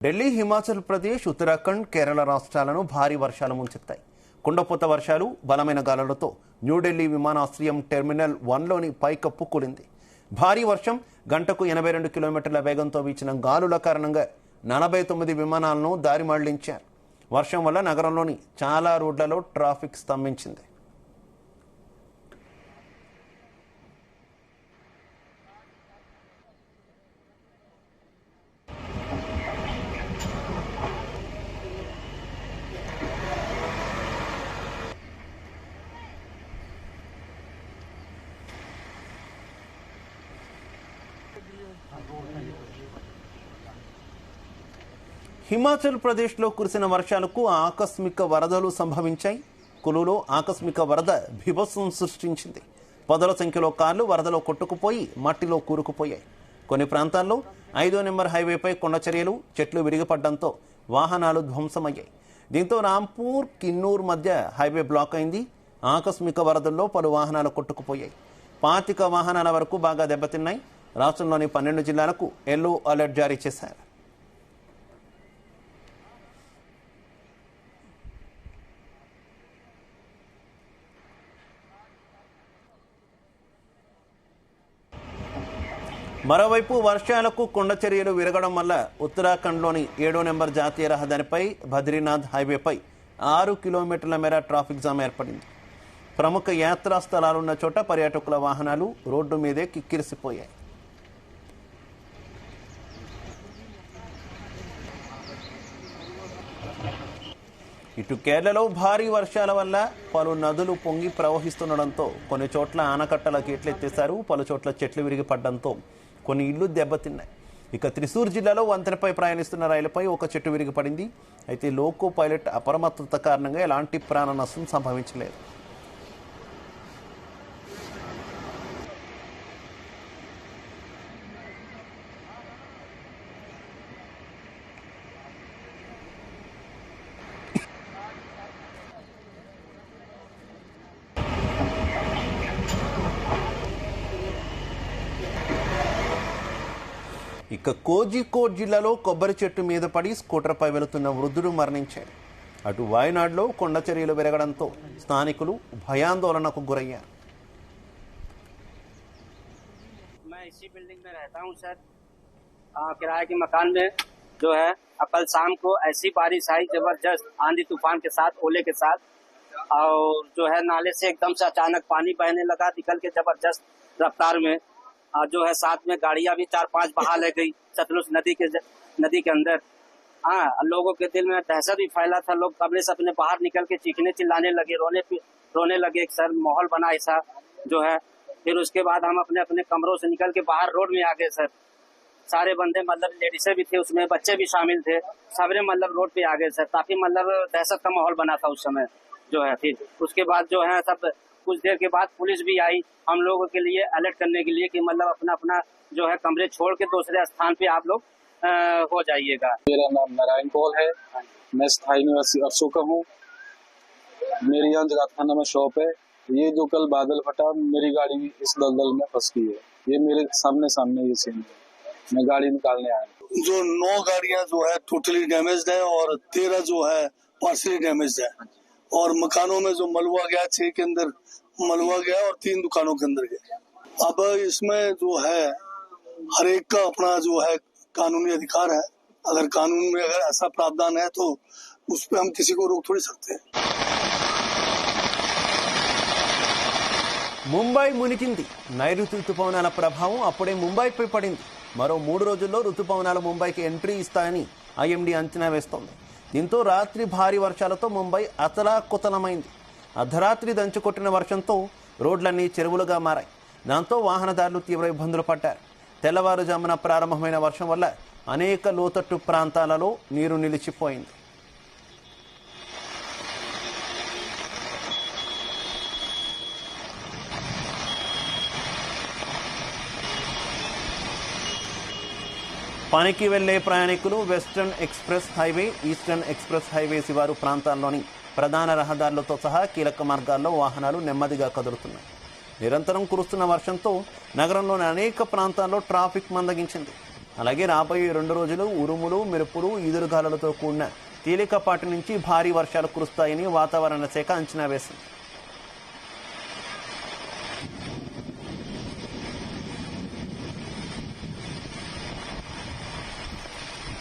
ఢిల్లీ, హిమాచల్ ప్రదేశ్, ఉత్తరాఖండ్, కేరళ రాష్ట్రాలను భారీ వర్షాలు ముంచెత్తాయి. కుండపోత వర్షాలు, బలమైన గాలులతో న్యూఢిల్లీ విమానాశ్రయం టెర్మినల్ 1లోని పైకప్పు కూలింది. భారీ వర్షం, గంటకు 82 కిలోమీటర్ల వేగంతో వీచిన గాలుల కారణంగా 49 విమానాలను దారి మళ్లించారు. వర్షం వల్ల నగరంలోని చాలా రోడ్లలో ట్రాఫిక్ స్తంభించింది. హిమాచల్ ప్రదేశ్లో కురిసిన వర్షాలకు ఆకస్మిక వరదలు సంభవించాయి. కులులో ఆకస్మిక వరద బీభత్సం సృష్టించింది. పదుల సంఖ్యలో కార్లు వరదలో కొట్టుకుపోయి మట్టిలో కూరుకుపోయాయి. కొన్ని ప్రాంతాల్లో 5వ నెంబర్ హైవేపై కొండచర్యలు, చెట్లు విరిగిపడడంతో వాహనాలు ధ్వంసమయ్యాయి. దీంతో రాంపూర్, కిన్నూర్ మధ్య హైవే బ్లాక్ అయింది. ఆకస్మిక వరదల్లో పలు వాహనాలు కొట్టుకుపోయాయి. 25 వాహనాల వరకు బాగా దెబ్బతిన్నాయి. రాష్ట్రంలోని 12 జిల్లాలకు ఎల్లో అలర్ట్ జారీ చేశారు. మరోవైపు వర్షాలకు కొండచర్యలు విరగడం వల్ల ఉత్తరాఖండ్లోని 7వ నెంబర్ జాతీయ రహదారిపై బద్రీనాథ్ హైవేపై 6 కిలోమీటర్ల మేర ట్రాఫిక్ జామ్ ఏర్పడింది. ప్రముఖ యాత్రా స్థలాలున్న చోట పర్యాటకుల వాహనాలు రోడ్డు మీదే కిక్కిరిసిపోయాయి. ఇటు కేరళలో భారీ వర్షాల వల్ల పలు నదులు పొంగి ప్రవహిస్తుండడంతో కొన్ని చోట్ల ఆనకట్టల గేట్లెత్తేశారు. పలు చోట్ల చెట్లు విరిగిపడడంతో కొన్ని ఇళ్లు దెబ్బతిన్నాయి. ఇక త్రిశూర్ జిల్లాలో వంతెనపై ప్రయాణిస్తున్న రైలుపై ఒక చెట్టు విరిగిపడింది. అయితే లోకో పైలట్ అప్రమత్తత కారణంగా ఎలాంటి ప్రాణ నష్టం సంభవించలేదు. ఇక కోజికోడ్ జిల్లాలో కొబ్బరి చెట్టు మీద పడి స్కూటర్పై వెళుతున్న వృద్ధుడు మరణించాడు. అటు వాయనాడ్లో కొండచర్యలు పెరగడంతో స్థానికులు భయాందోళనకు గురయ్యారు. मैं इसी बिल्डिंग में रहता हूं सर, किराए के मकान में जो है कल शाम को ऐसी बारिश आई जबरदस्त आंधी तूफान के साथ, ओले के साथ, और जो है नाले से एकदम से अचानक पानी बहने लगा निकल के जबरदस्त रफ्तार में। जो है साथ में गाड़ियां भी 4-5 बहा ले गई सतलुज नदी के अंदर। हाँ, लोगों के दिल में दहशत भी फैला था। लोग कमरे से अपने बाहर निकल के चीखने चिल्लाने लगे, रोने लगे। एक सर माहौल बना ऐसा जो है। फिर उसके बाद हम अपने अपने कमरों से निकल के बाहर रोड में आ गए सर। सारे बंदे मतलब लेडीसें भी थे उसमें, बच्चे भी शामिल थे, सबरे मतलब रोड पे आ गए सर। काफी मतलब दहशत का माहौल बना था उस समय जो है। फिर उसके बाद जो है सब कुछ देर के बाद पुलिस भी आई हम लोगों के लिए अलर्ट करने के लिए कि मतलब अपना अपना जो है कमरे छोड़ के दूसरे स्थान पे आप लोग हो जाइएगा। मेरा नाम नारायण पॉल है, मैं स्थायी निवासी अरसों का हूँ। मेरी यहाँ जगाखाना में शॉप है। ये जो कल बादल फटा, मेरी गाड़ी इस दलदल में फंस गई है। ये मेरे सामने ये सीन है। मैं गाड़ी निकालने आया। जो 9 गाड़ियां जो है टोटली डैमेज्ड है और 13 जो है पार्शली डैमेज्ड है। और मकानों में जो मलबा गया 6 के अंदर मलबा गया और 3 दुकानों के अंदर गया। अब इसमें जो है हर एक का अपना जो है कानूनी अधिकार है। अगर कानून में अगर ऐसा प्रावधान है तो उस पर हम किसी को रोक थोड़ी सकते हैं। ముంబై మునిగింది. నైరుతి రుతుపవనాల ప్రభావం అప్పుడే ముంబైపై పడింది. మరో 3 రోజుల్లో రుతుపవనాలు ముంబైకి ఎంట్రీ ఇస్తాయని ఐఎండీ అంచనా వేస్తోంది. దీంతో రాత్రి భారీ వర్షాలతో ముంబై అతలాకుతలమైంది. అర్ధరాత్రి దంచుకొట్టిన వర్షంతో రోడ్లన్నీ చెరువులుగా మారాయి. దాంతో వాహనదారులు తీవ్ర ఇబ్బందులు పడ్డారు. తెల్లవారుజామున ప్రారంభమైన వర్షం వల్ల అనేక లోతట్టు ప్రాంతాలలో నీరు నిలిచిపోయింది. పనికి వెళ్లే ప్రయాణికులు western express highway, eastern express highway శివారు ప్రాంతాల్లోని ప్రధాన రహదారులతో సహా కీలక మార్గాల్లో వాహనాలు నెమ్మదిగా కదులుతున్నాయి. నిరంతరం కురుస్తున్న వర్షంతో నగరంలోని అనేక ప్రాంతాల్లో ట్రాఫిక్ మందగించింది. అలాగే రాబోయే 2 రోజులు ఉరుములు మెరుపులు ఈదురుగాలులతో కూడిన తేలికపాటి నుంచి భారీ వర్షాలు కురుస్తాయని వాతావరణ శాఖ అంచనా వేసింది.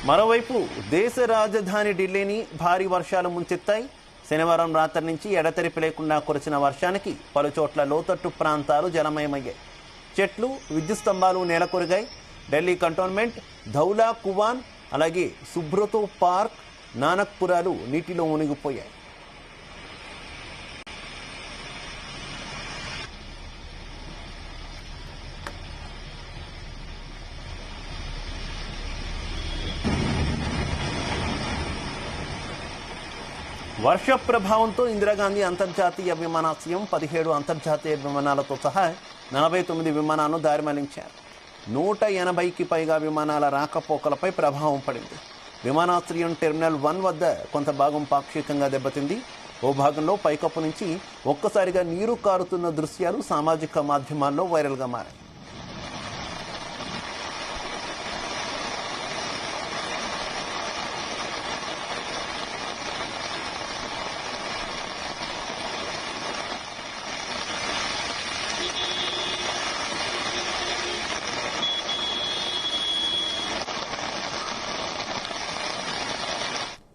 మరోవైపు దేశ రాజధాని ఢిల్లీని భారీ వర్షాలు ముంచెత్తాయి. శనివారం రాత్రి నుంచి ఎడతెరిపి లేకుండా కురిసిన వర్షానికి పలుచోట్ల లోతట్టు ప్రాంతాలు జలమయమయ్యాయి. చెట్లు, విద్యుత్ స్తంభాలు నేలకొరిగాయి. ఢిల్లీ కంటోన్మెంట్, ధౌలా కువాన్, అలాగే సుబ్రతో పార్క్, నానక్పురాలు నీటిలో మునిగిపోయాయి. వర్ష ప్రభావంతో ఇందిరాగాంధీ అంతర్జాతీయ విమానాశ్రయం 17 అంతర్జాతీయ విమానాలతో సహా 49 విమానాలను దారి మళ్లించారు. 180కి పైగా విమానాల రాకపోకలపై ప్రభావం పడింది. విమానాశ్రయం టెర్మినల్ 1 వద్ద కొంత భాగం పాక్షికంగా దెబ్బతింది. ఓ భాగంలో పైకప్పు నుంచి ఒక్కసారిగా నీరు కారుతున్న దృశ్యాలు సామాజిక మాధ్యమాల్లో వైరల్గా మారాయి.